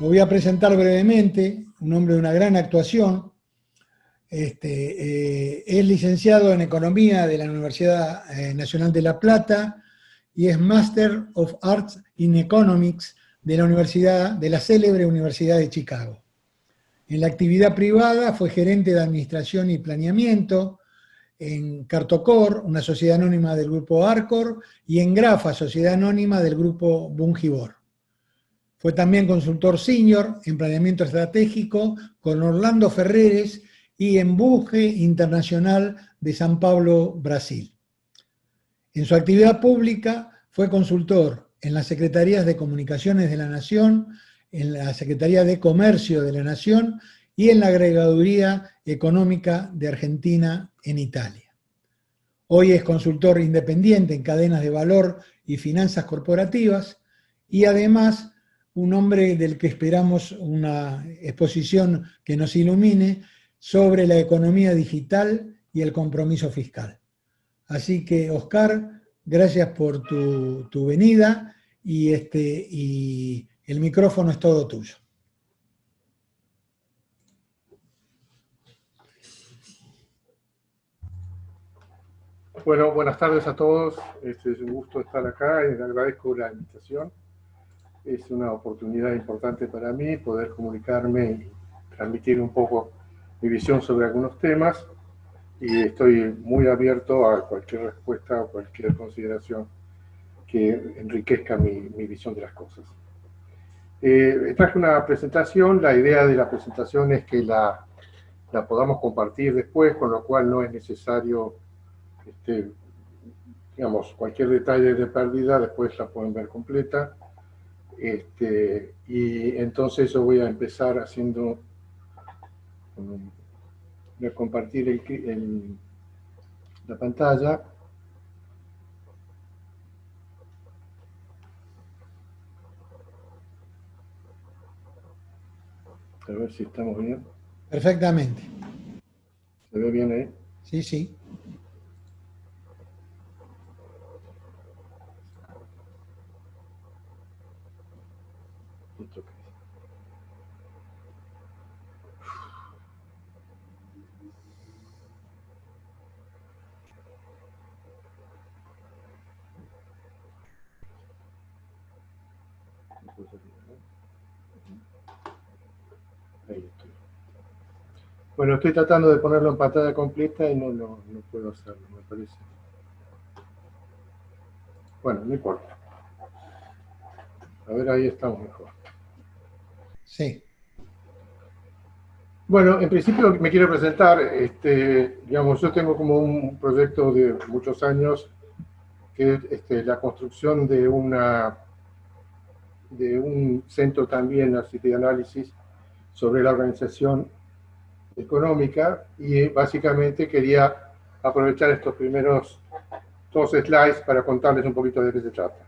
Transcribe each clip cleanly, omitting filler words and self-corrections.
Lo voy a presentar brevemente, un hombre de una gran actuación. Es licenciado en Economía de la Universidad Nacional de La Plata y es Master of Arts in Economics de la célebre Universidad de Chicago. En la actividad privada fue gerente de Administración y Planeamiento en Cartocor, una sociedad anónima del grupo Arcor, y en Grafa, sociedad anónima del grupo Bungibor. Fue también consultor senior en planeamiento estratégico con Orlando Ferreres y en Bunge Internacional de San Pablo, Brasil. En su actividad pública fue consultor en las Secretarías de Comunicaciones de la Nación, en la Secretaría de Comercio de la Nación y en la Agregaduría Económica de Argentina en Italia. Hoy es consultor independiente en cadenas de valor y finanzas corporativas y además un hombre del que esperamos una exposición que nos ilumine sobre la economía digital y el compromiso fiscal. Así que, Oscar, gracias por tu venida y el micrófono es todo tuyo. Bueno, buenas tardes a todos. Es un gusto estar acá y les agradezco la invitación. Es una oportunidad importante para mí poder comunicarme y transmitir un poco mi visión sobre algunos temas y estoy muy abierto a cualquier respuesta o cualquier consideración que enriquezca mi visión de las cosas. Traje una presentación. La idea de la presentación es que la podamos compartir después, con lo cual no es necesario digamos, cualquier detalle de pérdida, después la pueden ver completa. Y entonces yo voy a empezar haciendo, voy a compartir la pantalla. A ver si estamos bien. Perfectamente. ¿Se ve bien ahí? Sí, sí. Ahí estoy. Bueno, estoy tratando de ponerlo en pantalla completa y no puedo hacerlo, me parece. Bueno, no importa. A ver, ahí estamos mejor. Sí. Bueno, en principio me quiero presentar. Digamos, yo tengo como un proyecto de muchos años que es la construcción de un centro también de análisis sobre la organización económica, y básicamente quería aprovechar estos primeros 2 slides para contarles un poquito de qué se trata.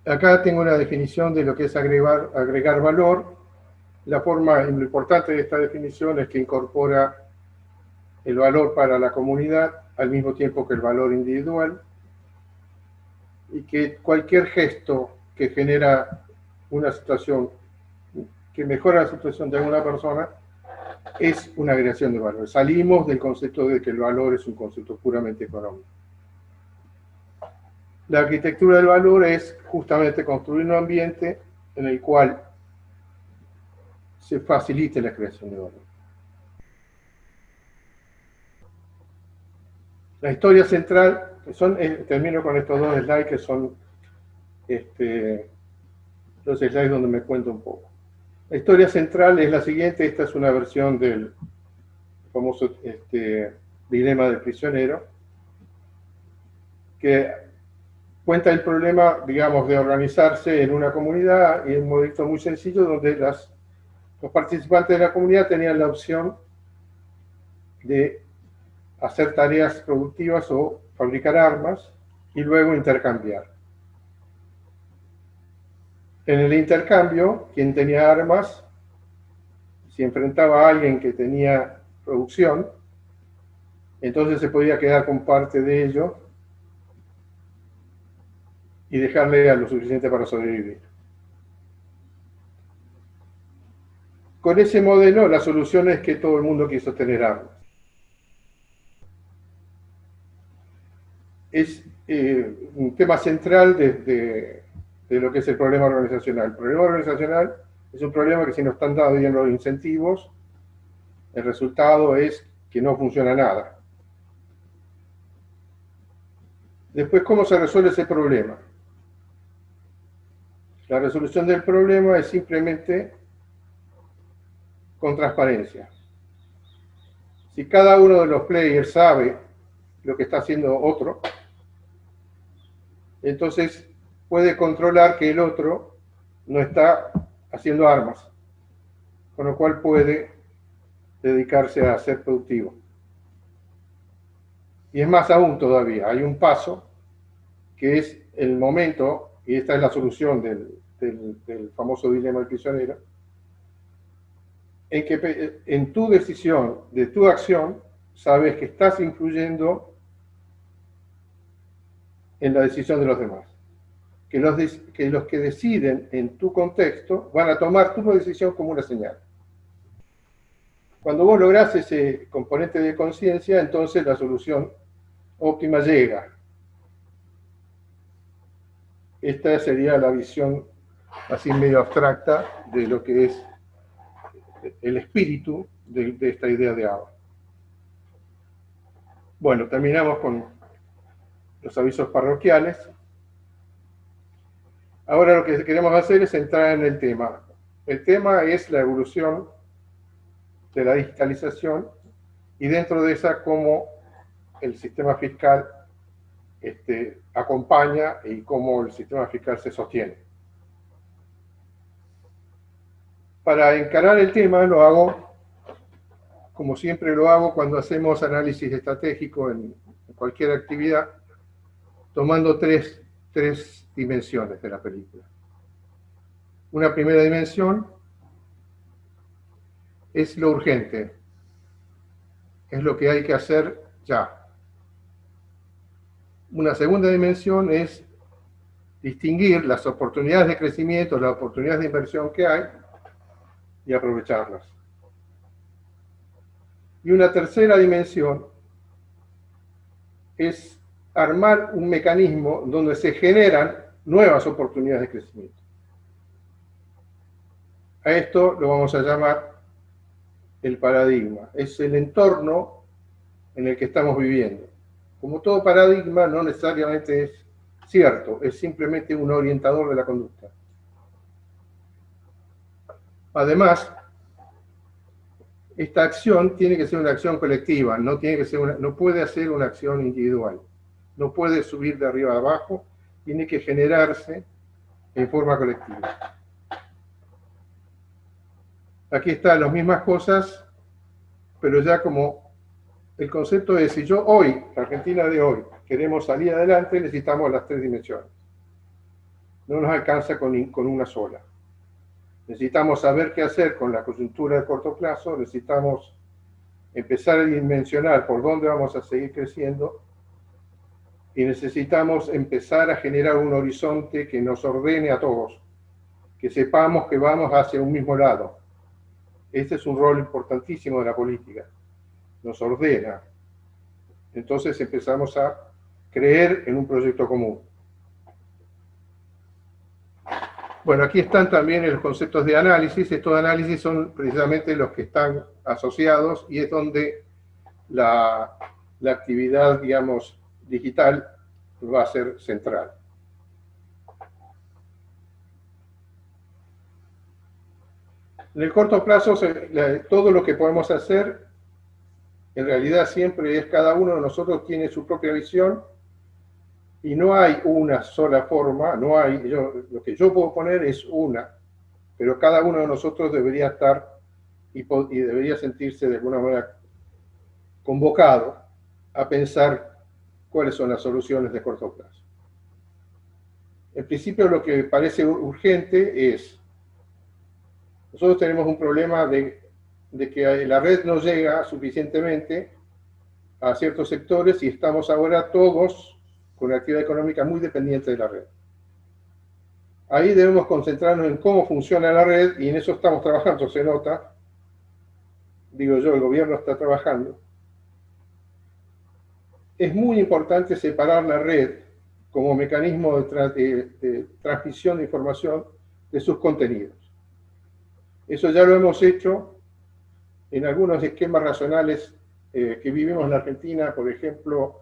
Acá tengo una definición de lo que es agregar valor. La forma y lo importante de esta definición es que incorpora el valor para la comunidad al mismo tiempo que el valor individual, y que cualquier gesto que genera una situación que mejora la situación de alguna persona es una agregación de valor. Salimos del concepto de que el valor es un concepto puramente económico. La arquitectura del valor es justamente construir un ambiente en el cual se facilite la creación de valor. La historia central, termino con estos 2 slides que son los slides donde me cuento un poco. La historia central es la siguiente. Esta es una versión del famoso dilema del prisionero, que cuenta el problema, digamos, de organizarse en una comunidad, y es un modelo muy sencillo donde los participantes de la comunidad tenían la opción de hacer tareas productivas o fabricar armas y luego intercambiar. En el intercambio, quien tenía armas, si enfrentaba a alguien que tenía producción, entonces se podía quedar con parte de ello y dejarle a lo suficiente para sobrevivir. Con ese modelo, la solución es que todo el mundo quiso tener armas. Es un tema central de lo que es el problema organizacional. El problema organizacional es un problema que si no están dados bien los incentivos, el resultado es que no funciona nada. Después, ¿cómo se resuelve ese problema? La resolución del problema es simplemente con transparencia. Si cada uno de los players sabe lo que está haciendo otro, entonces puede controlar que el otro no está haciendo armas, con lo cual puede dedicarse a ser productivo. Y es más aún todavía, hay un paso que es el momento, y esta es la solución del famoso dilema del prisionero, en que en tu decisión, de tu acción, sabes que estás influyendo en la decisión de los demás. Que los que deciden en tu contexto van a tomar tu decisión como una señal. Cuando vos lográs ese componente de conciencia, entonces la solución óptima llega. Esta sería la visión así medio abstracta de lo que es el espíritu de esta idea de ABA. Bueno, terminamos con los avisos parroquiales. Ahora lo que queremos hacer es entrar en el tema. El tema es la evolución de la digitalización y dentro de esa cómo el sistema fiscal acompaña y cómo el sistema fiscal se sostiene. Para encarar el tema lo hago, como siempre lo hago cuando hacemos análisis estratégico en cualquier actividad, tomando tres dimensiones de la película. Una primera dimensión es lo urgente, es lo que hay que hacer ya. Una segunda dimensión es distinguir las oportunidades de crecimiento, las oportunidades de inversión que hay y aprovecharlas. Y una tercera dimensión es armar un mecanismo donde se generan nuevas oportunidades de crecimiento. A esto lo vamos a llamar el paradigma. Es el entorno en el que estamos viviendo. Como todo paradigma, no necesariamente es cierto, es simplemente un orientador de la conducta. Además, esta acción tiene que ser una acción colectiva, no puede ser una acción individual. No puede subir de arriba a abajo, tiene que generarse en forma colectiva. Aquí están las mismas cosas, pero ya como el concepto es, si yo hoy, la Argentina de hoy, queremos salir adelante, necesitamos las tres dimensiones. No nos alcanza con una sola. Necesitamos saber qué hacer con la coyuntura de corto plazo, necesitamos empezar a dimensionar por dónde vamos a seguir creciendo y necesitamos empezar a generar un horizonte que nos ordene a todos, que sepamos que vamos hacia un mismo lado. Este es un rol importantísimo de la política, nos ordena. Entonces empezamos a creer en un proyecto común. Bueno, aquí están también los conceptos de análisis. Estos análisis son precisamente los que están asociados y es donde la actividad, digamos, digital va a ser central. En el corto plazo, todo lo que podemos hacer, en realidad siempre es cada uno de nosotros tiene su propia visión y no hay una sola forma, no hay, lo que yo puedo poner es una, pero cada uno de nosotros debería estar y debería sentirse de alguna manera convocado a pensar cuáles son las soluciones de corto plazo. En principio lo que parece urgente es, nosotros tenemos un problema de que la red no llega suficientemente a ciertos sectores y estamos ahora todos con una actividad económica muy dependiente de la red. Ahí debemos concentrarnos en cómo funciona la red, y en eso estamos trabajando, se nota. Digo yo, el gobierno está trabajando. Es muy importante separar la red como mecanismo de transmisión de información de sus contenidos. Eso ya lo hemos hecho en algunos esquemas racionales que vivimos en la Argentina, por ejemplo,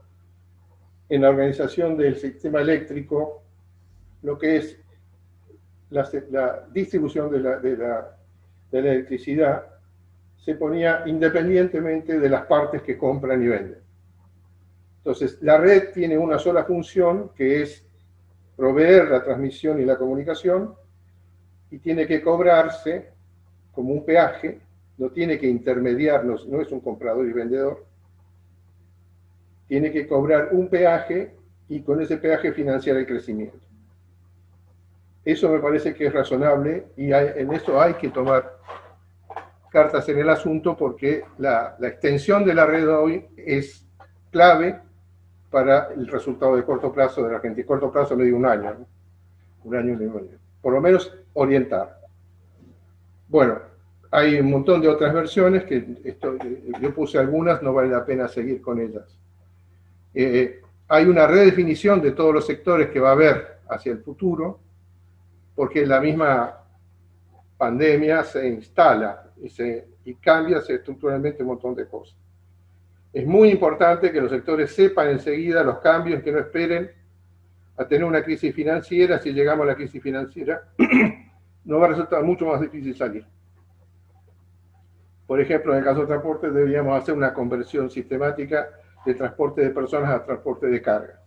en la organización del sistema eléctrico, lo que es la distribución de la electricidad se ponía independientemente de las partes que compran y venden. Entonces, la red tiene una sola función, que es proveer la transmisión y la comunicación, y tiene que cobrarse como un peaje, no tiene que intermediarnos, no es un comprador y vendedor, tiene que cobrar un peaje y con ese peaje financiar el crecimiento. Eso me parece que es razonable y en eso hay que tomar cartas en el asunto, porque la extensión de la red hoy es clave para el resultado de corto plazo de la Argentina. Corto plazo me digo un año, ¿no? Un año y medio. Por lo menos orientar. Bueno, hay un montón de otras versiones que yo puse algunas, no vale la pena seguir con ellas. Hay una redefinición de todos los sectores que va a haber hacia el futuro, porque la misma pandemia se instala y cambia estructuralmente un montón de cosas. Es muy importante que los sectores sepan enseguida los cambios, que no esperen a tener una crisis financiera. Si llegamos a la crisis financiera, nos va a resultar mucho más difícil salir. Por ejemplo, en el caso del transporte, deberíamos hacer una conversión sistemática de transporte de personas a transporte de carga.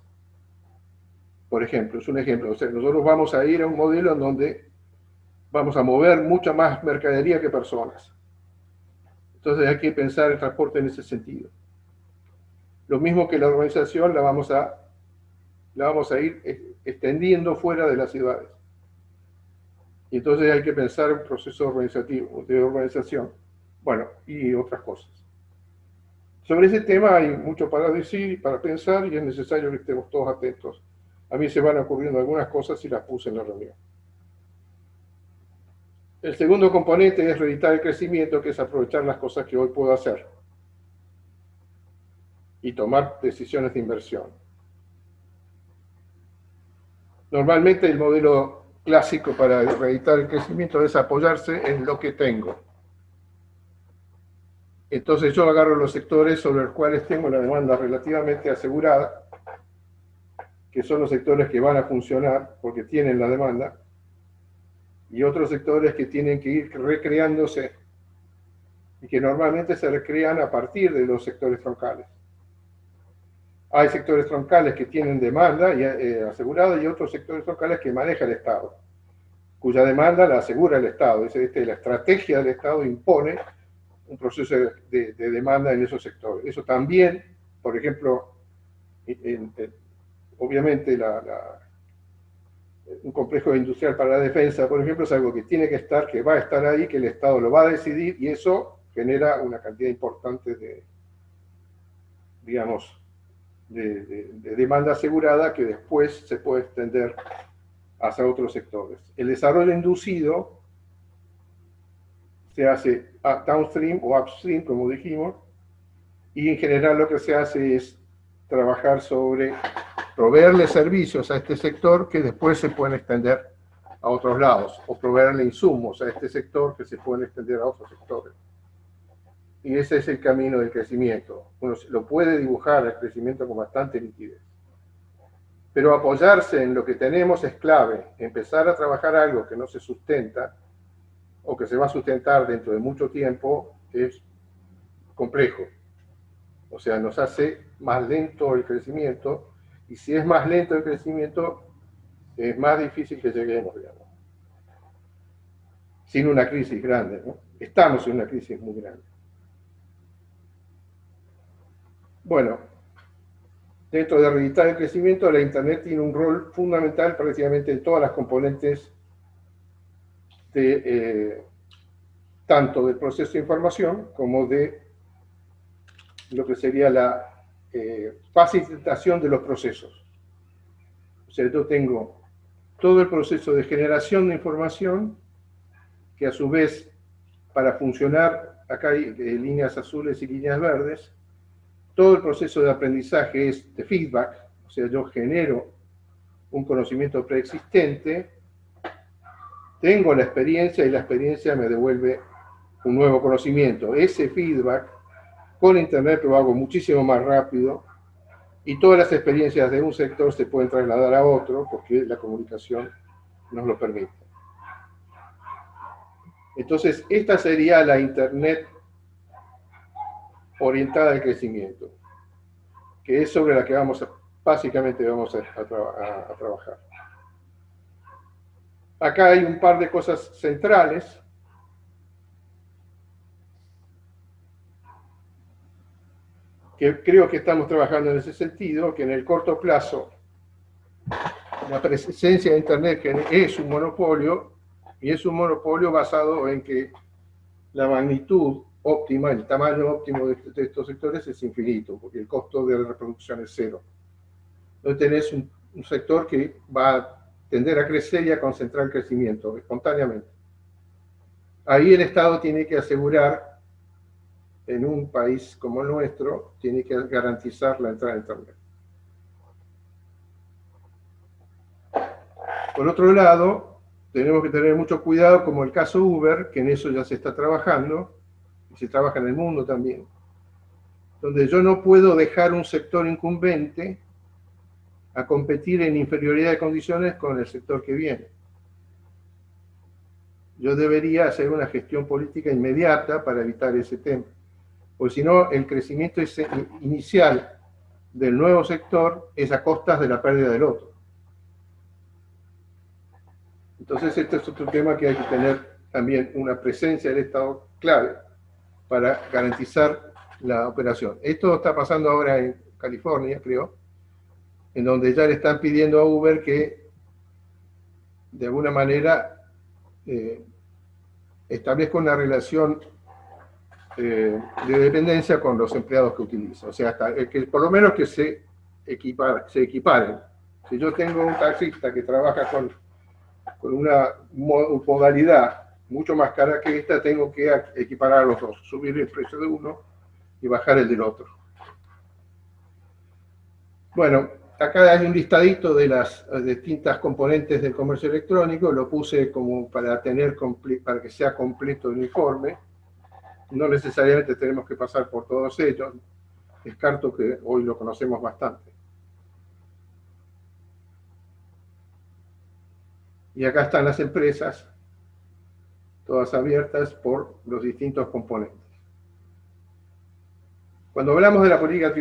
Por ejemplo, es un ejemplo. O sea, nosotros vamos a ir a un modelo en donde vamos a mover mucha más mercadería que personas. Entonces hay que pensar el transporte en ese sentido. Lo mismo que la urbanización la vamos a ir extendiendo fuera de las ciudades. Y entonces hay que pensar un proceso organizativo, de urbanización. Bueno, y otras cosas. Sobre ese tema hay mucho para decir y para pensar, y es necesario que estemos todos atentos. A mí se van ocurriendo algunas cosas y las puse en la reunión. El segundo componente es reeditar el crecimiento, que es aprovechar las cosas que hoy puedo hacer y tomar decisiones de inversión. Normalmente el modelo clásico para reeditar el crecimiento es apoyarse en lo que tengo. Entonces yo agarro los sectores sobre los cuales tengo la demanda relativamente asegurada, que son los sectores que van a funcionar porque tienen la demanda, y otros sectores que tienen que ir recreándose y que normalmente se recrean a partir de los sectores troncales. Hay sectores troncales que tienen demanda asegurada, y otros sectores troncales que maneja el Estado, cuya demanda la asegura el Estado. La estrategia del Estado impone un proceso de demanda en esos sectores. Eso también, por ejemplo, obviamente un complejo industrial para la defensa, por ejemplo, es algo que tiene que estar, que va a estar ahí, que el Estado lo va a decidir, y eso genera una cantidad importante de demanda asegurada que después se puede extender hacia otros sectores. El desarrollo inducido se hace downstream o upstream, como dijimos, y en general lo que se hace es trabajar sobre proveerle servicios a este sector que después se pueden extender a otros lados, o proveerle insumos a este sector que se pueden extender a otros sectores. Y ese es el camino del crecimiento. Uno lo puede dibujar al crecimiento con bastante nitidez. Pero apoyarse en lo que tenemos es clave. Empezar a trabajar algo que no se sustenta o que se va a sustentar dentro de mucho tiempo es complejo. O sea, nos hace más lento el crecimiento, y si es más lento el crecimiento, es más difícil que lleguemos, digamos. Sin una crisis grande, ¿no? Estamos en una crisis muy grande. Bueno, dentro de reeditar el crecimiento, la Internet tiene un rol fundamental prácticamente en todas las componentes tanto del proceso de información como de lo que sería la facilitación de los procesos. O sea, yo tengo todo el proceso de generación de información, que a su vez, para funcionar, acá hay líneas azules y líneas verdes, todo el proceso de aprendizaje es de feedback, o sea, yo genero un conocimiento preexistente, tengo la experiencia y la experiencia me devuelve un nuevo conocimiento. Ese feedback con Internet lo hago muchísimo más rápido y todas las experiencias de un sector se pueden trasladar a otro porque la comunicación nos lo permite. Entonces, esta sería la Internet orientada al crecimiento, que es sobre la que básicamente vamos a trabajar. Acá hay un par de cosas centrales. Que creo que estamos trabajando en ese sentido, que en el corto plazo la presencia de Internet es un monopolio, y es un monopolio basado en que la magnitud óptima, el tamaño óptimo de estos sectores es infinito, porque el costo de la reproducción es cero. Entonces tenés un sector que va a tender a crecer y a concentrar el crecimiento espontáneamente. Ahí el Estado tiene que asegurar, en un país como el nuestro, tiene que garantizar la entrada a Internet. Por otro lado, tenemos que tener mucho cuidado, como el caso Uber, que en eso ya se está trabajando, y se trabaja en el mundo también, donde yo no puedo dejar un sector incumbente a competir en inferioridad de condiciones con el sector que viene. Yo debería hacer una gestión política inmediata para evitar ese tema, porque si no, el crecimiento inicial del nuevo sector es a costas de la pérdida del otro. Entonces, este es otro tema que hay que tener también una presencia del Estado clave para garantizar la operación. Esto está pasando ahora en California, creo, en donde ya le están pidiendo a Uber que, de alguna manera, establezca una relación de dependencia con los empleados que utiliza. O sea, que por lo menos que se equiparen. Si yo tengo un taxista que trabaja con una modalidad mucho más cara que esta, tengo que equiparar a los dos, subir el precio de uno y bajar el del otro. Bueno, acá hay un listadito de las distintas componentes del comercio electrónico, lo puse como para que sea completo el informe. No necesariamente tenemos que pasar por todos ellos, descarto que hoy lo conocemos bastante. Y acá están las empresas, todas abiertas por los distintos componentes. Cuando hablamos de la política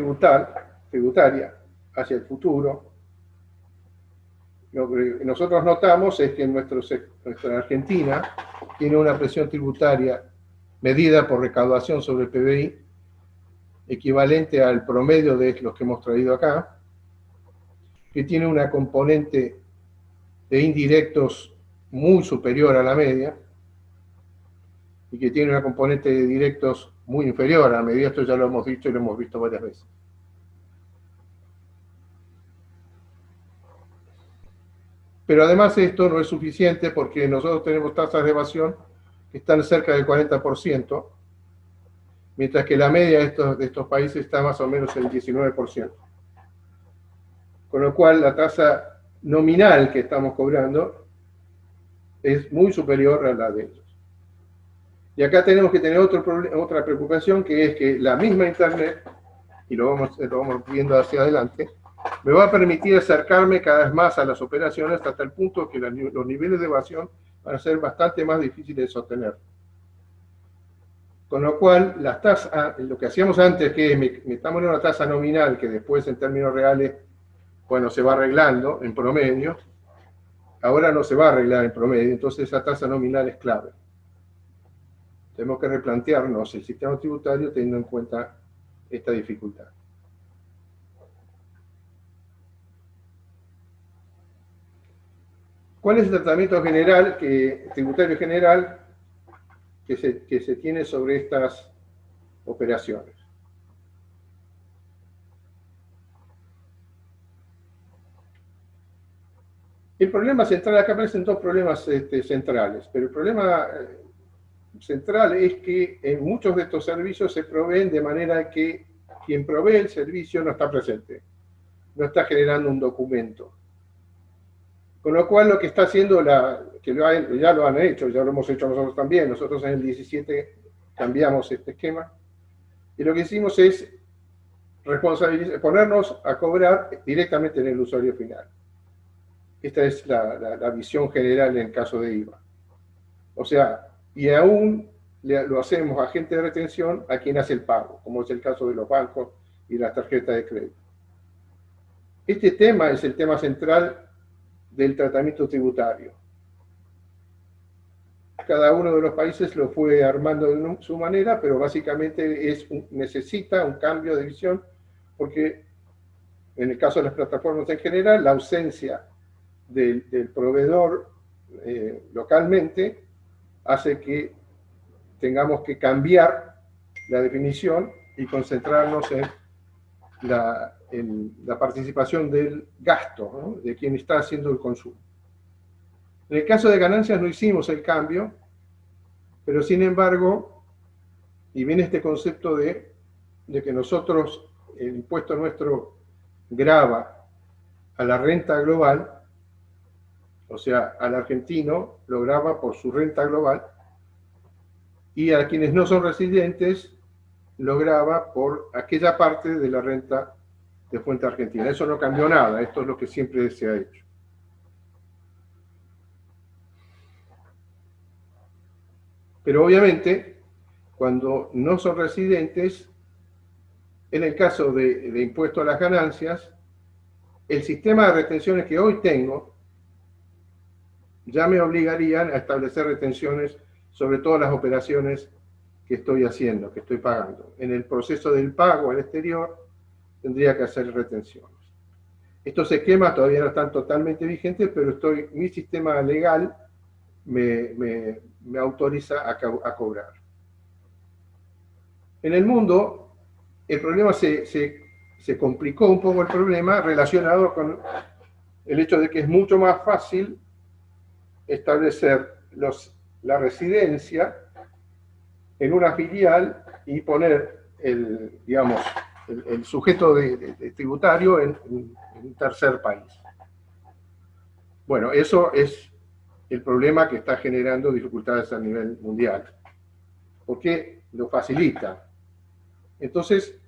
tributaria hacia el futuro, lo que nosotros notamos es que nuestra Argentina tiene una presión tributaria medida por recaudación sobre el PBI equivalente al promedio de los que hemos traído acá, que tiene una componente de indirectos muy superior a la media y que tiene una componente de directos muy inferior a la media. Esto ya lo hemos dicho y lo hemos visto varias veces. Pero además esto no es suficiente porque nosotros tenemos tasas de evasión que están cerca del 40%, mientras que la media de estos países está más o menos en el 19%. Con lo cual la tasa nominal que estamos cobrando es muy superior a la de ellos. Y acá tenemos que tener otra preocupación, que es que la misma Internet, y lo vamos viendo hacia adelante, me va a permitir acercarme cada vez más a las operaciones hasta el punto que los niveles de evasión van a ser bastante más difíciles de sostener. Con lo cual, las tasas, lo que hacíamos antes, que es metamos en una tasa nominal que después en términos reales, bueno, se va arreglando en promedio, ahora no se va a arreglar en promedio, entonces esa tasa nominal es clave. Tenemos que replantearnos el sistema tributario teniendo en cuenta esta dificultad. ¿Cuál es el tratamiento general, tributario general, que se tiene sobre estas operaciones? El problema central, acá aparecen dos problemas centrales, pero el problema central es que en muchos de estos servicios se proveen de manera que quien provee el servicio no está presente, no está generando un documento. Con lo cual lo que está haciendo, ya lo han hecho, ya lo hemos hecho nosotros también, nosotros en el 17 cambiamos este esquema, y lo que hicimos es ponernos a cobrar directamente en el usuario final. Esta es la visión general en el caso de IVA. O sea, y aún lo hacemos a agente de retención a quien hace el pago, como es el caso de los bancos y las tarjetas de crédito. Este tema es el tema central del tratamiento tributario. Cada uno de los países lo fue armando de su manera, pero básicamente necesita un cambio de visión, porque en el caso de las plataformas en general, la ausencia del proveedor localmente hace que tengamos que cambiar la definición y concentrarnos en la participación del gasto, ¿no? De quien está haciendo el consumo. En el caso de ganancias no hicimos el cambio, pero sin embargo, y viene este concepto de que nosotros, el impuesto nuestro grava a la renta global, o sea, al argentino lo grava por su renta global, y a quienes no son residentes lo grava por aquella parte de la renta de fuente argentina. Eso no cambió nada, esto es lo que siempre se ha hecho. Pero obviamente, cuando no son residentes, en el caso de impuesto a las ganancias, el sistema de retenciones que hoy tengo ya me obligarían a establecer retenciones sobre todas las operaciones que estoy haciendo, que estoy pagando. En el proceso del pago al exterior tendría que hacer retenciones. Estos esquemas todavía no están totalmente vigentes, pero mi sistema legal me autoriza a cobrar. En el mundo, el problema se complicó un poco el problema relacionado con el hecho de que es mucho más fácil establecer la residencia en una filial y poner el sujeto de tributario en un tercer país. Bueno, eso es el problema que está generando dificultades a nivel mundial, porque lo facilita. Entonces,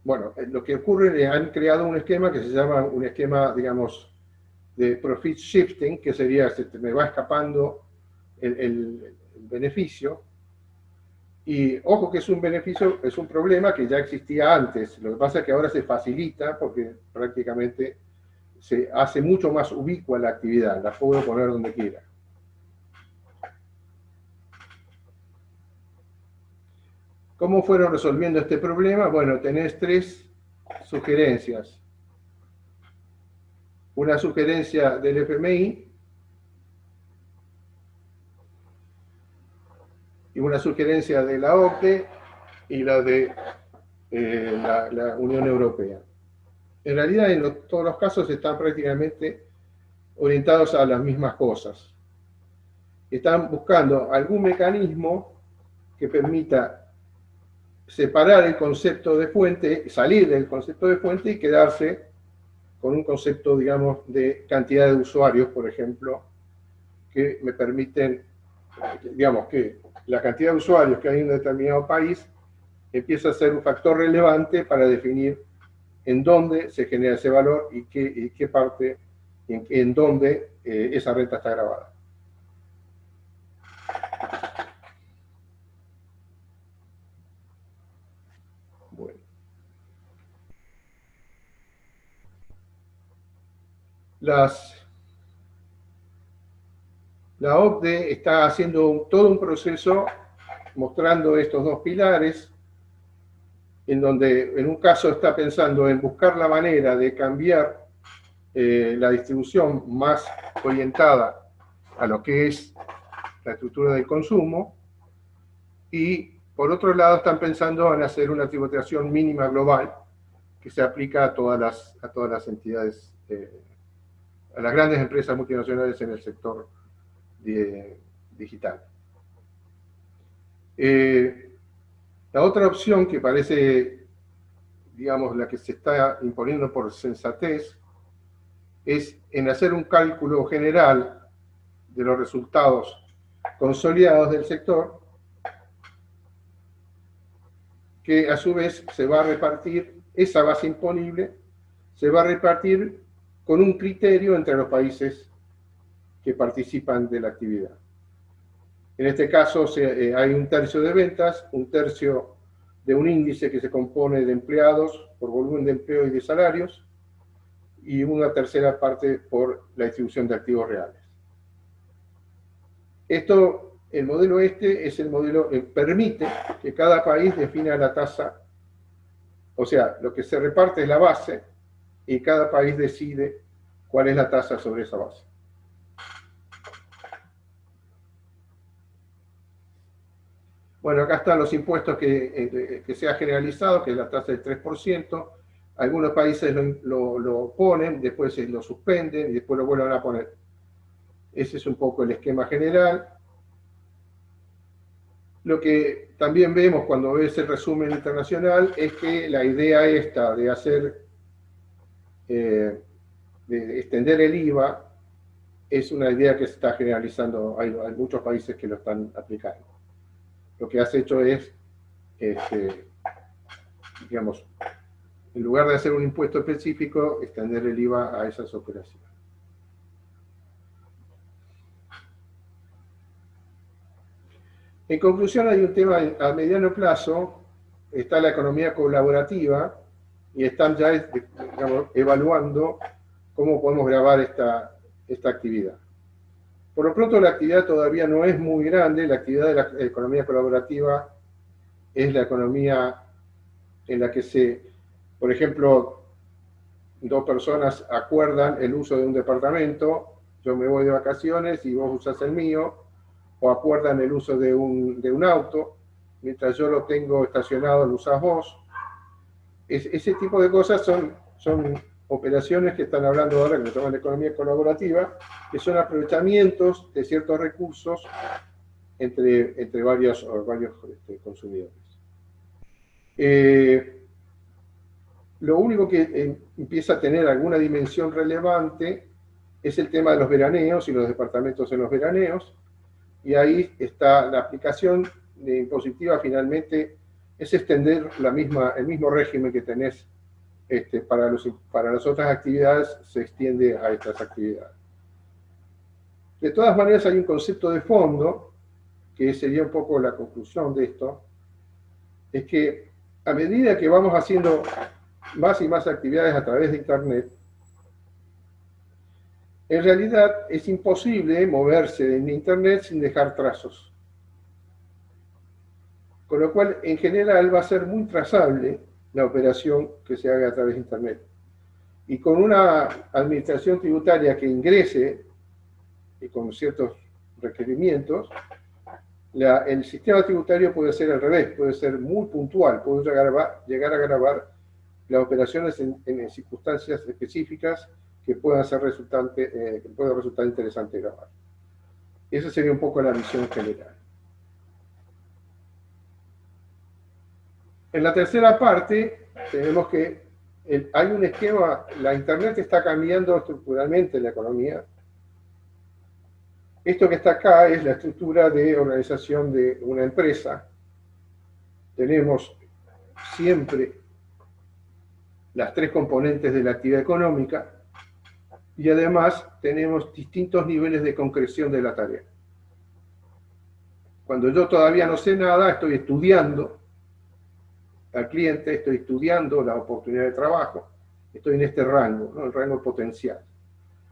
lo que ocurre es que han creado un esquema que se llama un esquema, digamos, de profit shifting, que sería, me va escapando el beneficio, y ojo que es un beneficio, es un problema que ya existía antes, lo que pasa es que ahora se facilita porque prácticamente se hace mucho más ubicua la actividad, la puedo poner donde quiera. ¿Cómo fueron resolviendo este problema? Bueno, tenés tres sugerencias. Una sugerencia del FMI y una sugerencia de la OCDE y la de la Unión Europea. En realidad, en todos los casos están prácticamente orientados a las mismas cosas. Están buscando algún mecanismo que permita separar el concepto de fuente, salir del concepto de fuente y quedarse con un concepto, digamos, de cantidad de usuarios, por ejemplo, que me permiten, digamos, que la cantidad de usuarios que hay en un determinado país empieza a ser un factor relevante para definir en dónde se genera ese valor y qué parte, en dónde esa renta está grabada. Bueno. La OCDE está haciendo todo un proceso mostrando estos dos pilares, en donde en un caso está pensando en buscar la manera de cambiar la distribución más orientada a lo que es la estructura del consumo, y por otro lado están pensando en hacer una tributación mínima global que se aplica a todas las entidades a las grandes empresas multinacionales en el sector digital. La otra opción que parece, digamos, la que se está imponiendo por sensatez, es en hacer un cálculo general de los resultados consolidados del sector, que a su vez se va a repartir, esa base imponible, se va a repartir con un criterio entre los países que participan de la actividad. En este caso hay un tercio de ventas, un tercio de un índice que se compone de empleados por volumen de empleo y de salarios, y una tercera parte por la distribución de activos reales. Esto, el modelo es el modelo que permite que cada país defina la tasa, o sea, lo que se reparte es la base, y cada país decide cuál es la tasa sobre esa base. Bueno, acá están los impuestos que se ha generalizado, que es la tasa del 3%. Algunos países lo ponen, después lo suspenden y después lo vuelven a poner. Ese es un poco el esquema general. Lo que también vemos cuando ves el resumen internacional es que la idea esta de hacer, de extender el IVA, es una idea que se está generalizando. Hay muchos países que lo están aplicando. Lo que has hecho es, digamos, en lugar de hacer un impuesto específico, extender el IVA a esas operaciones. En conclusión, hay un tema a mediano plazo, está la economía colaborativa, y están ya, digamos, evaluando cómo podemos grabar esta actividad. Por lo pronto, la actividad todavía no es muy grande. La actividad de la economía colaborativa es la economía en la que por ejemplo, dos personas acuerdan el uso de un departamento, yo me voy de vacaciones y vos usás el mío, o acuerdan el uso de un auto, mientras yo lo tengo estacionado lo usás vos. Ese tipo de cosas son operaciones que están hablando ahora, que se llaman economía colaborativa, que son aprovechamientos de ciertos recursos entre varios consumidores. Lo único que empieza a tener alguna dimensión relevante es el tema de los veraneos y los departamentos en los veraneos, y ahí está la aplicación de impositiva. Finalmente es extender el mismo régimen que tenés para las otras actividades, se extiende a estas actividades. De todas maneras, hay un concepto de fondo, que sería un poco la conclusión de esto, es que a medida que vamos haciendo más y más actividades a través de Internet, en realidad es imposible moverse en Internet sin dejar trazos. Con lo cual, en general, va a ser muy trazable la operación que se haga a través de Internet. Y con una administración tributaria que ingrese, y con ciertos requerimientos, el sistema tributario puede ser al revés, puede ser muy puntual, puede llegar a grabar las operaciones en circunstancias específicas que pueda resultar interesante grabar. Esa sería un poco la visión general. En la tercera parte tenemos que hay un esquema. La Internet está cambiando estructuralmente la economía. Esto que está acá es la estructura de organización de una empresa. Tenemos siempre las tres componentes de la actividad económica, y además tenemos distintos niveles de concreción de la tarea. Cuando yo todavía no sé nada, estoy estudiando al cliente, estoy estudiando la oportunidad de trabajo, estoy en este rango, ¿no? El rango potencial.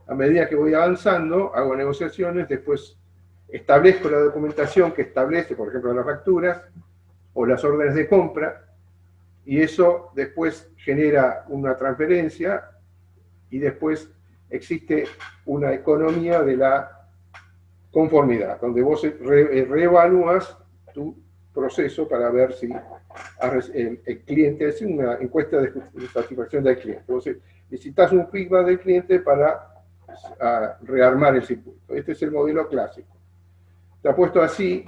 A medida que voy avanzando, hago negociaciones, después establezco la documentación que establece, por ejemplo, las facturas o las órdenes de compra, y eso después genera una transferencia, y después existe una economía de la conformidad, donde vos reevalúas tu proceso para ver si el cliente hace una encuesta de satisfacción del cliente. Vos necesitas un feedback del cliente para a rearmar el circuito. Este es el modelo clásico. Está puesto así,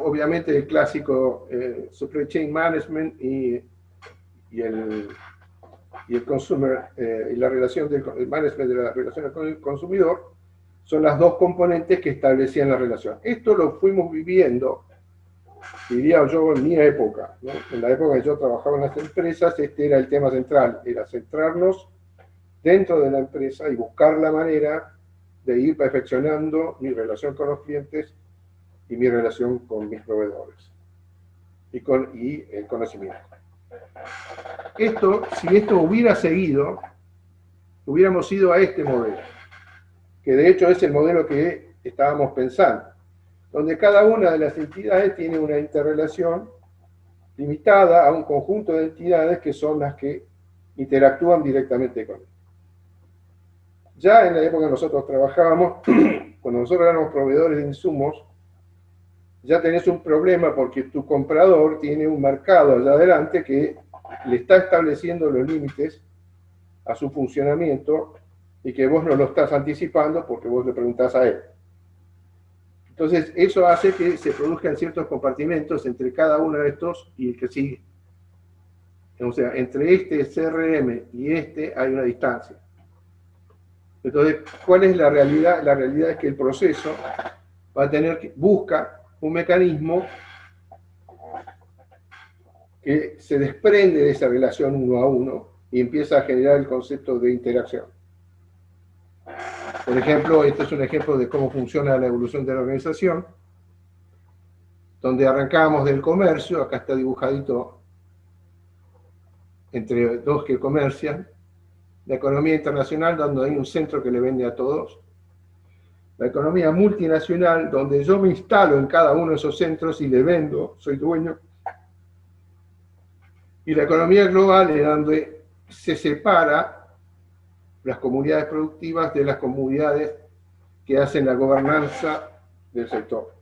obviamente el clásico Supply Chain Management y el consumer, y la relación del management de la relación con el consumidor, son las dos componentes que establecían la relación. Esto lo fuimos viviendo, diría yo, en mi época, ¿no? En la época que yo trabajaba en las empresas, este era el tema central, era centrarnos dentro de la empresa y buscar la manera de ir perfeccionando mi relación con los clientes y mi relación con mis proveedores y el conocimiento. Si esto hubiera seguido, hubiéramos ido a este modelo, que de hecho es el modelo que estábamos pensando, donde cada una de las entidades tiene una interrelación limitada a un conjunto de entidades que son las que interactúan directamente con él. Ya en la época que nosotros trabajábamos, cuando nosotros éramos proveedores de insumos, ya tenés un problema porque tu comprador tiene un mercado allá adelante que le está estableciendo los límites a su funcionamiento y que vos no lo estás anticipando porque vos le preguntás a él. Entonces, eso hace que se produzcan ciertos compartimentos entre cada uno de estos y el que sigue. O sea, entre este CRM y este hay una distancia. Entonces, ¿cuál es la realidad? La realidad es que el proceso va a busca un mecanismo que se desprende de esa relación uno a uno y empieza a generar el concepto de interacción. Por ejemplo, este es un ejemplo de cómo funciona la evolución de la organización, donde arrancamos del comercio, acá está dibujadito entre dos que comercian, la economía internacional, donde hay un centro que le vende a todos, la economía multinacional, donde yo me instalo en cada uno de esos centros y le vendo, soy dueño, y la economía global, en donde se separa las comunidades productivas de las comunidades que hacen la gobernanza del sector.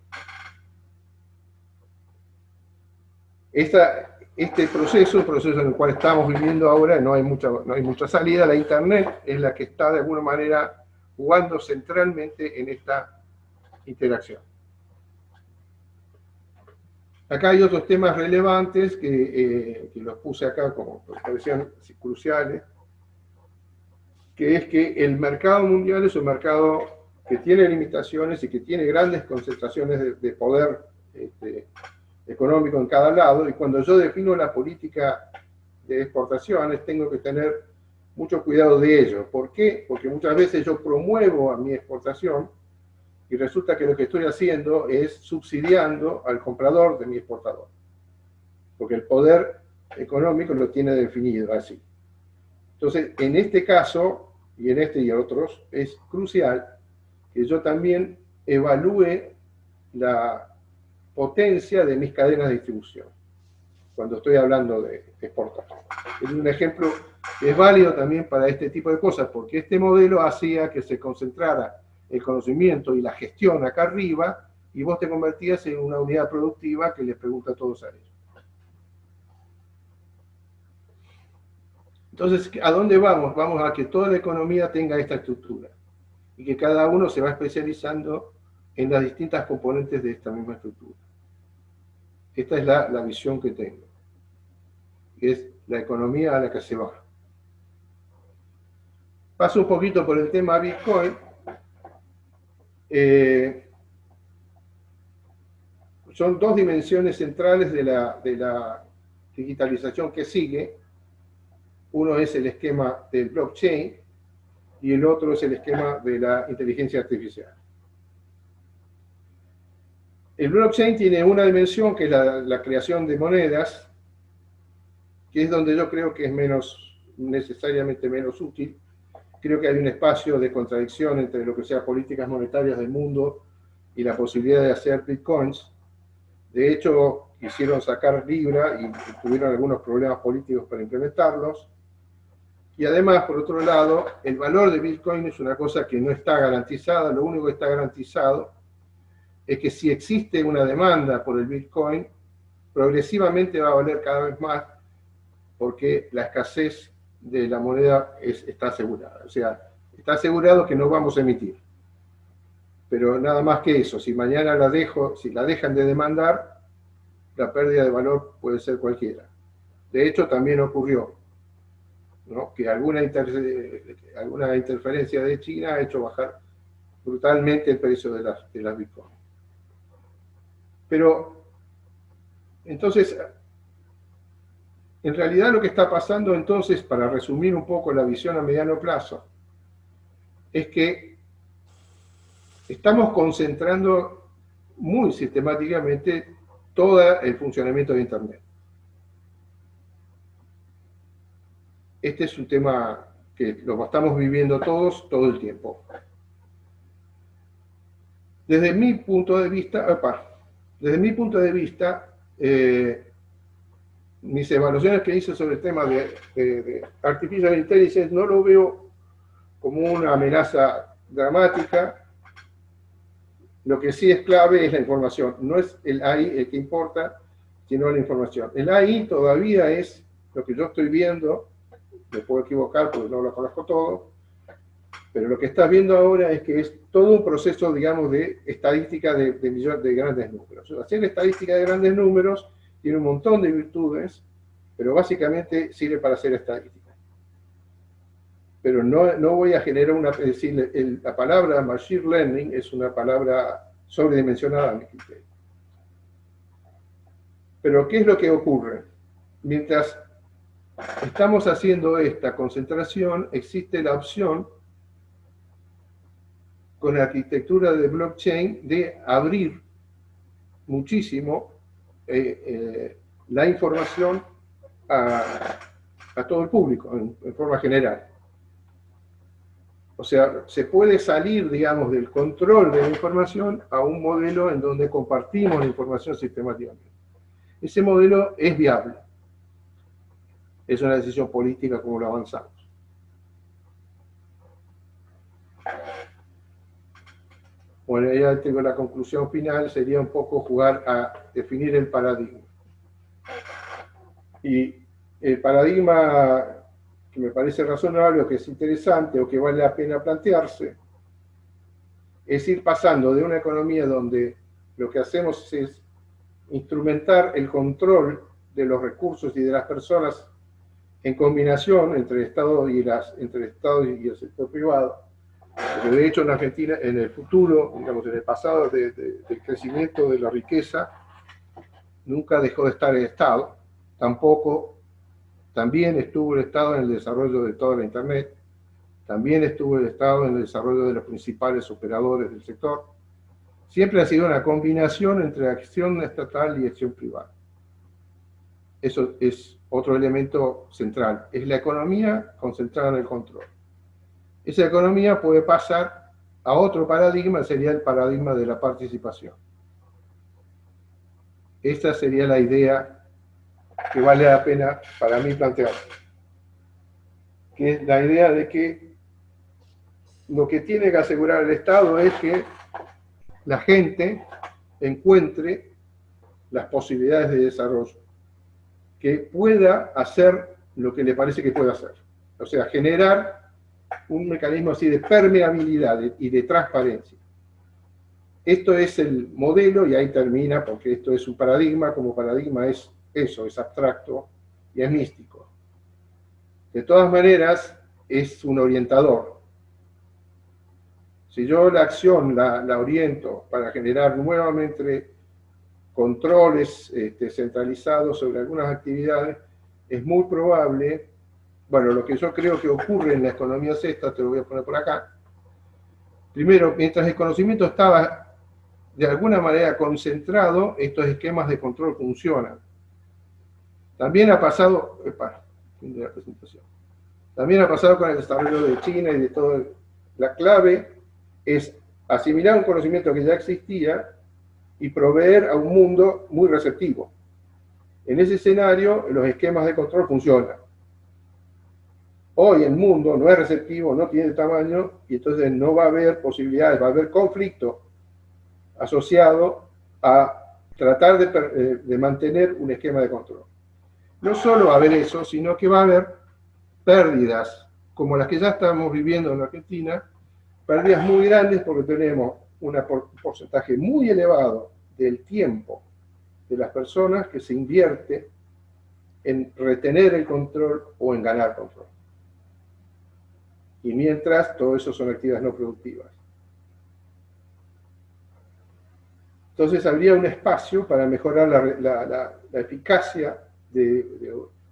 Este proceso, un proceso en el cual estamos viviendo ahora, no hay mucha salida. La Internet es la que está de alguna manera jugando centralmente en esta interacción. Acá hay otros temas relevantes que los puse acá como me parecían cruciales, que es que el mercado mundial es un mercado que tiene limitaciones y que tiene grandes concentraciones de poder económico en cada lado, y cuando yo defino la política de exportaciones tengo que tener mucho cuidado de ello. ¿Por qué? Porque muchas veces yo promuevo a mi exportación y resulta que lo que estoy haciendo es subsidiando al comprador de mi exportador, porque el poder económico lo tiene definido así. Entonces, en este caso, y en este y otros, es crucial que yo también evalúe la potencia de mis cadenas de distribución, cuando estoy hablando de exportación. Es un ejemplo que es válido también para este tipo de cosas, porque este modelo hacía que se concentrara el conocimiento y la gestión acá arriba, y vos te convertías en una unidad productiva que les pregunta a todos a ellos. Entonces, ¿a dónde vamos? Vamos a que toda la economía tenga esta estructura y que cada uno se va especializando en las distintas componentes de esta misma estructura. Esta es la visión que tengo. Es la economía a la que se va. Paso un poquito por el tema Bitcoin. Son dos dimensiones centrales de la digitalización que sigue. Uno es el esquema del blockchain y el otro es el esquema de la inteligencia artificial. El blockchain tiene una dimensión que es la creación de monedas, que es donde yo creo que es necesariamente menos útil. Creo que hay un espacio de contradicción entre lo que sea políticas monetarias del mundo y la posibilidad de hacer bitcoins. De hecho, quisieron sacar Libra y tuvieron algunos problemas políticos para implementarlos. Y además, por otro lado, el valor de Bitcoin es una cosa que no está garantizada. Lo único que está garantizado es que si existe una demanda por el Bitcoin, progresivamente va a valer cada vez más porque la escasez de la moneda está asegurada. O sea, está asegurado que no vamos a emitir. Pero nada más que eso, si mañana si la dejan de demandar, la pérdida de valor puede ser cualquiera. De hecho, también ocurrió, ¿no?, que alguna interferencia de China ha hecho bajar brutalmente el precio de las Bitcoin. Pero, entonces, en realidad lo que está pasando entonces, para resumir un poco la visión a mediano plazo, es que estamos concentrando muy sistemáticamente todo el funcionamiento de Internet. Este es un tema que lo estamos viviendo todos todo el tiempo. Desde mi punto de vista, mis evaluaciones que hice sobre el tema de Artificial Intelligence no lo veo como una amenaza dramática. Lo que sí es clave es la información. No es el AI el que importa, sino la información. El AI todavía es lo que yo estoy viendo, me puedo equivocar porque no lo conozco todo, pero lo que estás viendo ahora es que es todo un proceso, digamos, de estadística de grandes números. Hacer estadística de grandes números tiene un montón de virtudes, pero básicamente sirve para hacer estadística. Pero no voy a generar es decir, la palabra machine learning es una palabra sobredimensionada a mi criterio. Pero ¿qué es lo que ocurre? Mientras estamos haciendo esta concentración, existe la opción, con la arquitectura de blockchain, de abrir muchísimo la información a todo el público, en forma general. O sea, se puede salir, digamos, del control de la información a un modelo en donde compartimos la información sistemáticamente. Ese modelo es viable. Es una decisión política como lo avanzamos. Bueno, ya tengo la conclusión final, sería un poco jugar a definir el paradigma. Y el paradigma que me parece razonable o que es interesante o que vale la pena plantearse es ir pasando de una economía donde lo que hacemos es instrumentar el control de los recursos y de las personas en combinación entre el Estado y el sector privado. Porque de hecho en Argentina, en el futuro, digamos en el pasado del crecimiento de la riqueza, nunca dejó de estar el Estado, también estuvo el Estado en el desarrollo de toda la Internet, también estuvo el Estado en el desarrollo de los principales operadores del sector. Siempre ha sido una combinación entre acción estatal y acción privada. Eso es otro elemento central. Es la economía concentrada en el control. Esa economía puede pasar a otro paradigma, sería el paradigma de la participación. Esta sería la idea que vale la pena para mí plantear. Que es la idea de que lo que tiene que asegurar el Estado es que la gente encuentre las posibilidades de desarrollo, que pueda hacer lo que le parece que puede hacer. O sea, generar un mecanismo así de permeabilidad y de transparencia. Esto es el modelo y ahí termina, porque esto es un paradigma, como paradigma es eso, es abstracto y es místico. De todas maneras, es un orientador. Si yo la acción la oriento para generar nuevamente controles centralizados sobre algunas actividades, es muy probable, bueno, lo que yo creo que ocurre en la economía esta, te lo voy a poner por acá. Primero, mientras el conocimiento estaba de alguna manera concentrado, estos esquemas de control funcionan. También ha pasado, fin de la presentación. También ha pasado con el desarrollo de China y de todo. La clave es asimilar un conocimiento que ya existía y proveer a un mundo muy receptivo. En ese escenario, los esquemas de control funcionan. Hoy el mundo no es receptivo, no tiene tamaño, y entonces no va a haber posibilidades, va a haber conflicto asociado a tratar de mantener un esquema de control. No solo va a haber eso, sino que va a haber pérdidas como las que ya estamos viviendo en Argentina, pérdidas muy grandes porque tenemos un porcentaje muy elevado del tiempo de las personas que se invierte en retener el control o en ganar control. Y mientras, todo eso son actividades no productivas. Entonces habría un espacio para mejorar la eficacia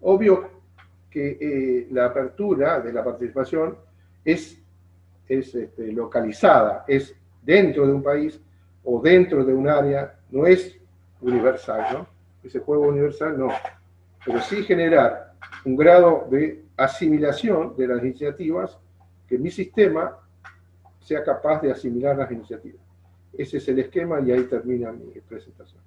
obvio que la apertura de la participación es localizada, es dentro de un país o dentro de un área, no es universal, ¿no? Ese juego universal no, pero sí generar un grado de asimilación de las iniciativas, que mi sistema sea capaz de asimilar las iniciativas. Ese es el esquema y ahí termina mi presentación.